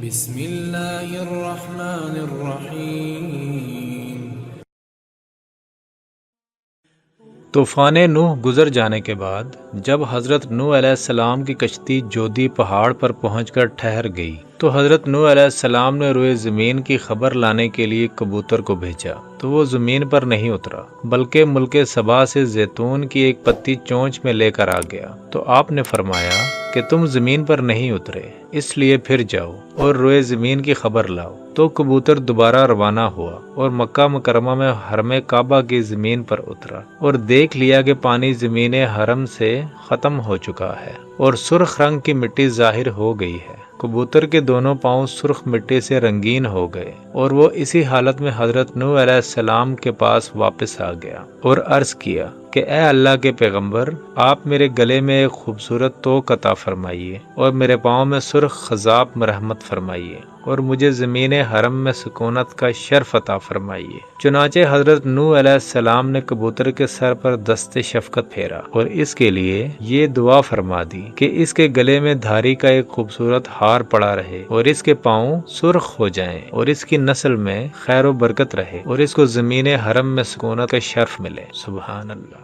بسم اللہ الرحمن الرحیم۔ طوفان نوح گزر جانے کے بعد جب حضرت نوح علیہ السلام کی کشتی جودی پہاڑ پر پہنچ کر ٹھہر گئی تو حضرت نوح علیہ السلام نے روئے زمین کی خبر لانے کے لیے کبوتر کو بھیجا تو وہ زمین پر نہیں اترا بلکہ ملک سبا سے زیتون کی ایک پتی چونچ میں لے کر آ گیا۔ تو آپ نے فرمایا کہ تم زمین پر نہیں اترے، اس لیے پھر جاؤ اور روئے زمین کی خبر لاؤ۔ تو کبوتر دوبارہ روانہ ہوا اور مکہ مکرمہ میں حرم کعبہ کی زمین پر اترا اور دیکھ لیا کہ پانی زمین حرم سے ختم ہو چکا ہے اور سرخ رنگ کی مٹی ظاہر ہو گئی ہے۔ کبوتر کے دونوں پاؤں سرخ مٹی سے رنگین ہو گئے اور وہ اسی حالت میں حضرت نوح علیہ السلام کے پاس واپس آ گیا اور عرض کیا کہ اے اللہ کے پیغمبر، آپ میرے گلے میں ایک خوبصورت توق عطا فرمائیے اور میرے پاؤں میں سرخ خضاب مرحمت فرمائیے اور مجھے زمین حرم میں سکونت کا شرف عطا فرمائیے۔ چنانچہ حضرت نوح علیہ السلام نے کبوتر کے سر پر دست شفقت پھیرا اور اس کے لیے یہ دعا فرما دی کہ اس کے گلے میں دھاری کا ایک خوبصورت ہار پڑا رہے اور اس کے پاؤں سرخ ہو جائیں اور اس کی نسل میں خیر و برکت رہے اور اس کو زمین حرم میں سکونت کا شرف ملے۔ سبحان اللہ۔